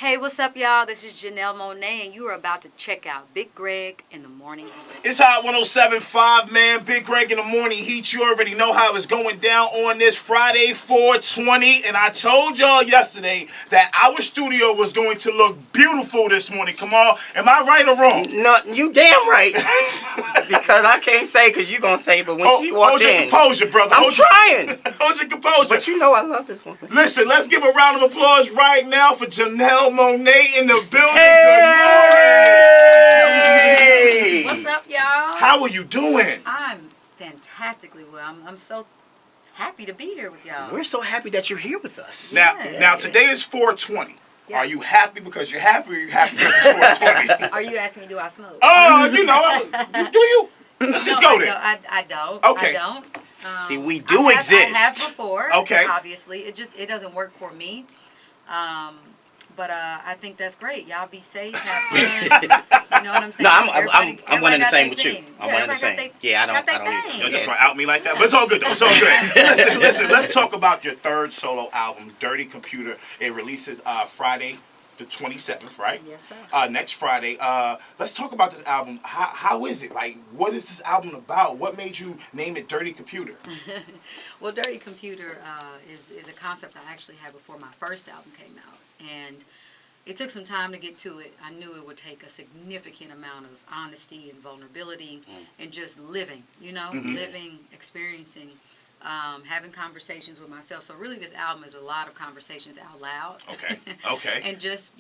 Hey, what's up, y'all? This is Janelle Monáe, and you are about to check out Big Greg in the Morning Heat. It's Hot 107.5, man. Big Greg in the Morning Heat. You already know how it's going down on this Friday, 4/20. And I told y'all yesterday that our studio was going to look beautiful this morning. Come on. Am I right or wrong? No, you damn right. Because I can't say because you're going to say, but when she walked in. Hold your composure, brother. I'm trying. Hold your composure. But you know I love this one. Listen, let's give a round of applause right now for Janelle Monáe in the building. Hey! Good morning. What's up, y'all? How are you doing? I'm fantastically well. I'm so happy to be here with y'all. We're so happy that you're here with us. Now today is 4/20. Yeah. Are you happy because you're happy, or are you happy because it's 4/20? Are you asking me, do I smoke? Oh, do you? Let's just go there. I don't. Okay. I don't. See, we do exist. I have before. Okay. Obviously, it doesn't work for me. But I think that's great. Y'all be safe, have fun. You know what I'm saying? No, I'm one and the same with you. I'm one and the same. Yeah, I don't You don't just want to out me like that, but it's all good though. It's all good. Listen. Let's talk about your third solo album, Dirty Computer. It releases Friday, the 27th, right? Yes, sir. Next Friday. Let's talk about this album. How is it? Like, what is this album about? What made you name it Dirty Computer? Well, Dirty Computer is a concept I actually had before my first album came out. And it took some time to get to it. I knew it would take a significant amount of honesty and vulnerability and just living, living, experiencing, having conversations with myself. So really this album is a lot of conversations out loud. Okay. And just,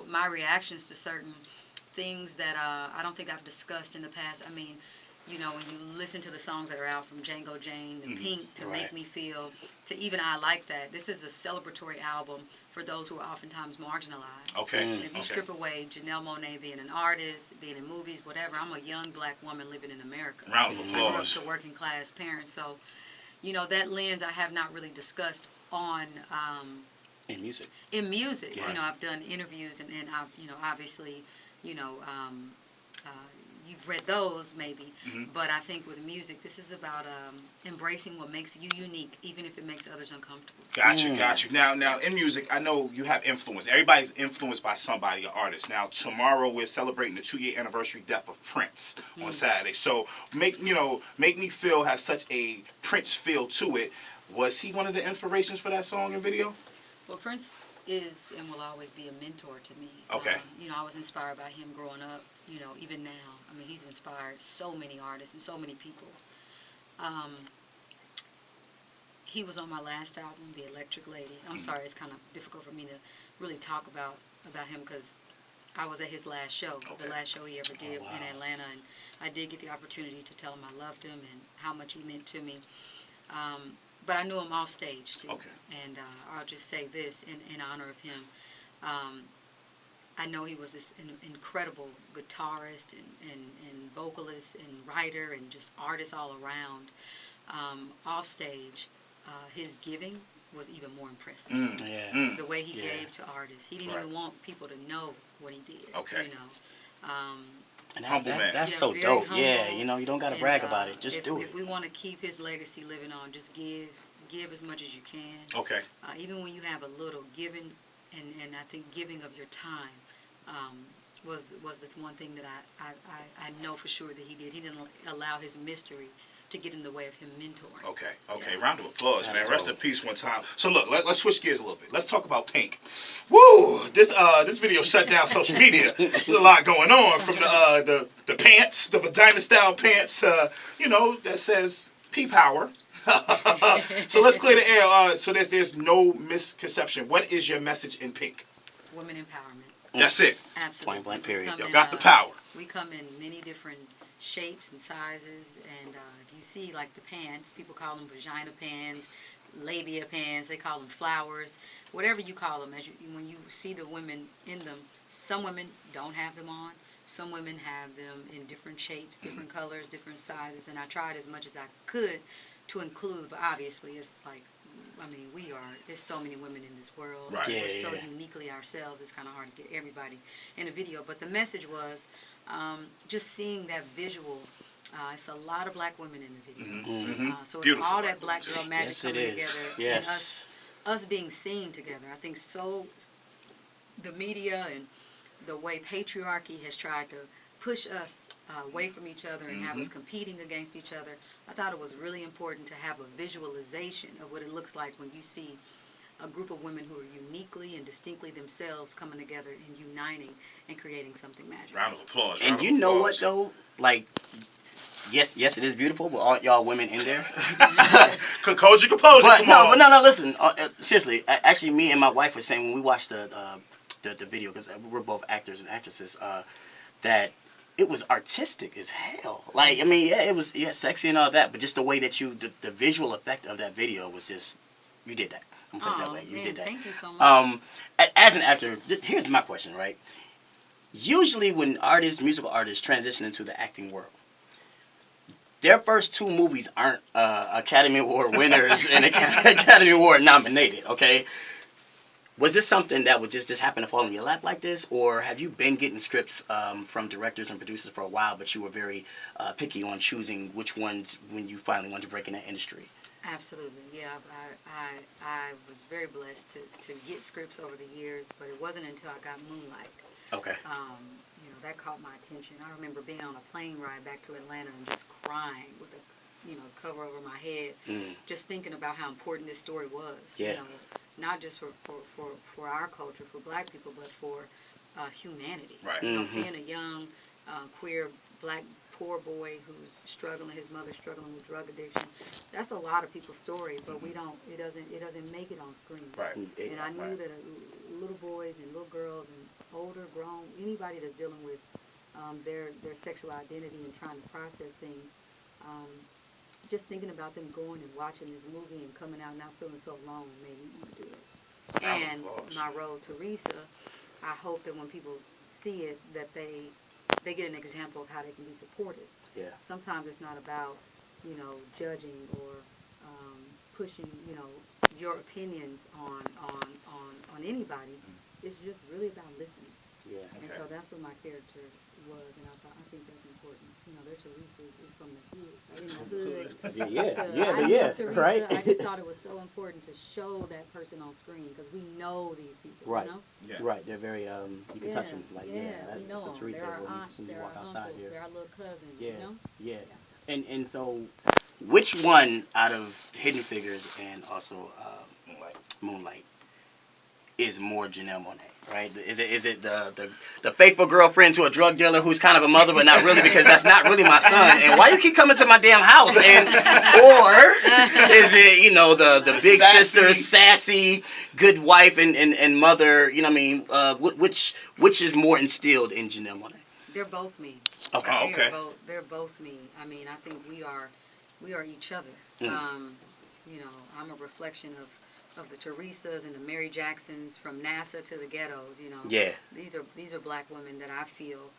my reactions to certain things that I don't think I've discussed in the past. I mean, when you listen to the songs that are out from Django Jane and Pink to Make Me Feel to even I Like That, this is a celebratory album for those who are oftentimes marginalized. Okay. And if you strip away Janelle Monáe being an artist, being in movies, whatever, I'm a young black woman living in America. Round of I grew up applause. to working class parents. So, that lens I have not really discussed on... In music. In music. Right. I've done interviews and I've, obviously, you've read those maybe, but I think with music, this is about embracing what makes you unique, even if it makes others uncomfortable. Got you. Now, in music, I know you have influence. Everybody's influenced by somebody, an artist. Now, tomorrow we're celebrating the 2-year anniversary death of Prince on Saturday. So, Make Me Feel has such a Prince feel to it. Was he one of the inspirations for that song and video? Well, Prince is and will always be a mentor to me. Okay. I was inspired by him growing up. Even now, I mean, he's inspired so many artists and so many people. He was on my last album, The Electric Lady. I'm sorry, it's kind of difficult for me to really talk about him because I was at his last show, the last show he ever did in Atlanta, and I did get the opportunity to tell him I loved him and how much he meant to me. But I knew him off stage, too. Okay. And I'll just say this in honor of him. I know he was this incredible guitarist and vocalist and writer and just artist all around. Off stage, his giving was even more impressive. The way he gave to artists. He didn't even want people to know what he did. Okay. And Humble man. that's so very dope. humble. Yeah, you don't got to brag about it. Just do it. If we want to keep his legacy living on, just give as much as you can. Okay. Even when you have a little, giving, and I think giving of your time was the one thing that I know for sure that he did. He didn't allow his mystery to get in the way of him mentoring. Okay. Yeah. Round of applause, That's man. Rest in dope. peace one time. So look, let's switch gears a little bit. Let's talk about Pink. Woo! This video shut down social media. There's a lot going on from the pants, the vagina style pants, that says P power. So let's clear the air. So there's no misconception. What is your message in Pink? Women empowerment. That's it. Absolutely. Point blank period. We come Got the power. We come in many different shapes and sizes, and if you see like the pants, people call them vagina pants, labia pants, they call them flowers, whatever you call them. When you see the women in them, some women don't have them on, some women have them in different shapes, different colors, different sizes, and I tried as much as I could to include, but obviously it's like, there's so many women in this world. Right. We're so uniquely ourselves, it's kind of hard to get everybody in a video. But the message was just seeing that visual. It's a lot of black women in the video. So it's Beautiful all that black girl magic Yes, coming it together. is. And Yes. us being seen together. I think so the media and the way patriarchy has tried to push us away from each other and have us competing against each other, I thought it was really important to have a visualization of what it looks like when you see a group of women who are uniquely and distinctly themselves coming together and uniting and creating something magical. Round of applause. And you know what though? Like, yes, it is beautiful with all y'all women in there. Composure, composure, But come no, on. but no, listen. Seriously, actually, me and my wife were saying when we watched the video, because we're both actors and actresses, that it was artistic as hell. Like, I mean, yeah, it was sexy and all that, but just the way that the visual effect of that video was just, you did that. I'm gonna put it that way. You did that. Thank you so much. As an actor, here's my question, right? Usually when musical artists transition into the acting world, their first 2 movies aren't Academy Award winners and Academy Award nominated, okay? Was this something that would just happen to fall in your lap like this? Or have you been getting scripts from directors and producers for a while, but you were very picky on choosing which ones when you finally wanted to break in that industry? Absolutely, yeah. I was very blessed to get scripts over the years, but it wasn't until I got Moonlight. Okay. You know, that caught my attention. I remember being on a plane ride back to Atlanta and just crying with a, cover over my head, just thinking about how important this story was. Yeah. You know, not just for our culture, for Black people, but for humanity. Right. You know, seeing a young queer Black poor boy who's struggling, his mother's struggling with drug addiction. That's a lot of people's story, but it doesn't make it on screen. Right. And I knew that little boys and little girls and older, grown, anybody that's dealing with their sexual identity and trying to process things, just thinking about them going and watching this movie and coming out and not feeling so alone made me want to do it. And my role, Teresa, I hope that when people see it, that they get an example of how they can be supported. Yeah. Sometimes it's not about, judging or pushing, your opinions on anybody. It's just really about listening. Yeah. And so that's what my character was, and I think that's important. They're Teresa is from the hood. Yeah, right. I just thought it was so important to show that person on screen because we know these people. Right. Yeah. Right. They're very you can touch them. Like, we know them. Teresa They're our when aunts, you they're walk our outside uncles, here. they're our little cousins. Yeah. Yeah. And so, which one out of Hidden Figures and also Moonlight is more Janelle Monáe? Right? Is it the faithful girlfriend to a drug dealer who's kind of a mother, but not really because that's not really my son? And why you keep coming to my damn house? Or is it the big sister, sassy, good wife and mother? You know what I mean? Which is more instilled in Janelle Monáe? They're both me. Okay. Oh, okay. They're both me. I mean, I think we are each other. I'm a reflection of the Teresas and the Mary Jacksons from NASA to the ghettos. Yeah. These are Black women that I feel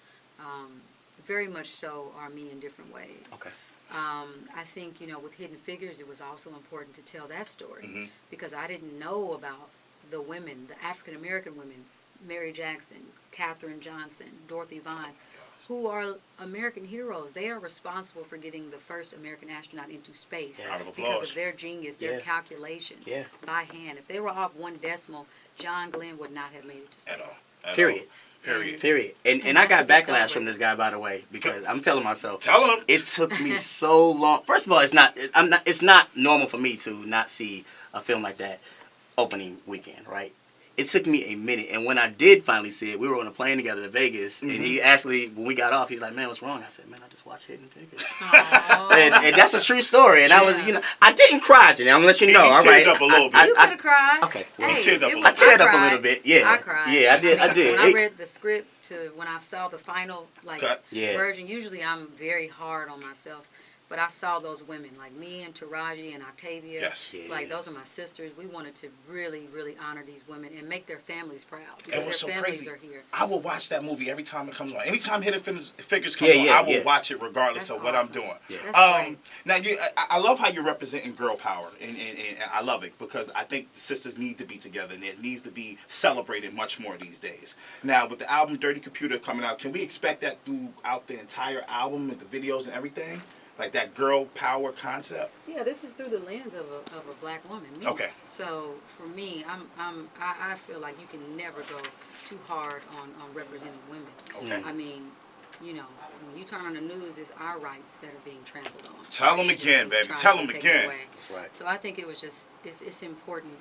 very much so are me in different ways. Okay. I think with Hidden Figures, it was also important to tell that story because I didn't know about the women, the African American women, Mary Jackson, Katherine Johnson, Dorothy Vaughn, who are American heroes. They are responsible for getting the first American astronaut into space because of their genius, their calculations by hand. If they were off one decimal, John Glenn would not have made it to space. At Period. Period. Period. And I got backlash from this guy, by the way, because I'm telling myself. Tell him. It took me so long. First of all, it's not normal for me to not see a film like that opening weekend, right? It took me a minute, and when I did finally see it, we were on a plane together to Vegas, and he actually, when we got off, he's like, "Man, what's wrong?" I said, "Man, I just watched Hidden Figures," and that's a true story. And I was, I didn't cry, Janelle. I'm gonna let you know. He all right, teared up a little bit. You could have cried. Okay, well, he teared up a little I teared up a cried. little bit. Yeah, I cried. Yeah, I did. When I read the script to when I saw the final version, usually I'm very hard on myself. But I saw those women, like me and Taraji and Octavia. Yes. Yeah. Like, those are my sisters. We wanted to really, really honor these women and make their families proud. Because And what's their so families crazy, are here. I will watch that movie every time it comes on. Anytime Hidden Figures comes on, I will watch it regardless That's of what I'm awesome. doing. Yeah. That's great. Now, I love how you're representing girl power, and I love it because I think sisters need to be together, and it needs to be celebrated much more these days. Now, with the album Dirty Computer coming out, can we expect that throughout the entire album with the videos and everything? like that girl power concept? Yeah, this is through the lens of a black woman. Me. Okay. So for me, I feel like you can never go too hard on representing women. Okay. I mean, you know, when you turn on the news, it's our rights that are being trampled on. Tell them Agencies again, baby. trying Tell to them take it again. away. That's right. So I think it was just it's important.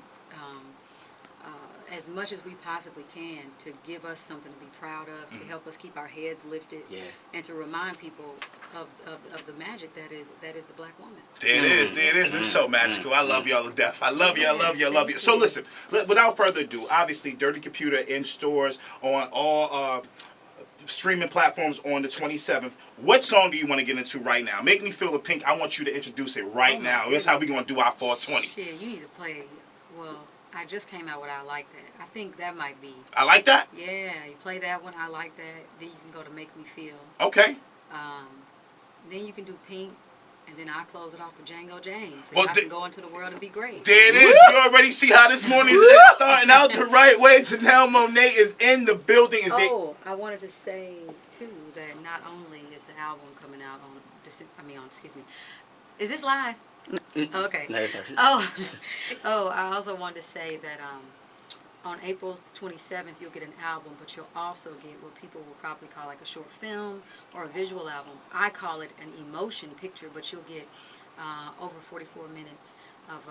As much as we possibly can to give us something to be proud of, to help us keep our heads lifted, and to remind people of the magic that is the black woman. There it is. There it is. It's so magical. I love y'all to death. I love you. I love you. I love you. So listen, without further ado, obviously, Dirty Computer in stores on all streaming platforms on the 27th. What song do you want to get into right now? Make Me Feel the Pink. I want you to introduce it right now. That's how we going to do our 420. Shit, you need to play. Well, I just came out with I Like That. I think that might be. I like that? Yeah, you play that one, I Like That. Then you can go to Make Me Feel. Okay. Then you can do Pink. And then I close it off with Django Jane. So Well, I can go into the world and be great. There it is. You already see how this morning's starting out the right way. Janelle Monáe is in the building. I wanted to say, too, that not only is the album coming out excuse me. Is this live? Okay. No, it's I also wanted to say that on April 27th, you'll get an album, but you'll also get what people will probably call like a short film or a visual album. I call it an emotion picture, but you'll get over 44 minutes of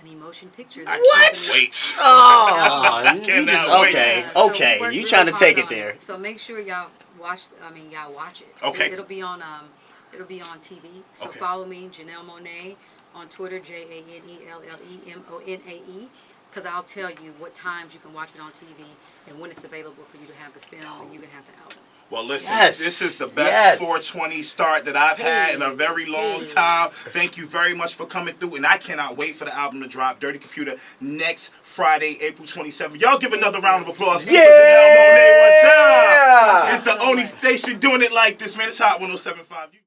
an emotion picture. I can't wait. Oh, Cannot okay, wait. okay. So we You worked trying to really take hard it there? on So make sure y'all watch it. Okay. It'll be on TV. So Okay. follow me, Janelle Monáe, on Twitter, JANELLEMONAE, because I'll tell you what times you can watch it on TV and when it's available for you to have the film and you can have the album. Well, listen, Yes. this is the best Yes. 420 start that I've had in a very long time. Thank you very much for coming through, and I cannot wait for the album to drop, Dirty Computer, next Friday, April 27th. Y'all give another round of applause for Janelle Monáe one time. It's the only station doing it like this, man. It's Hot 107.5.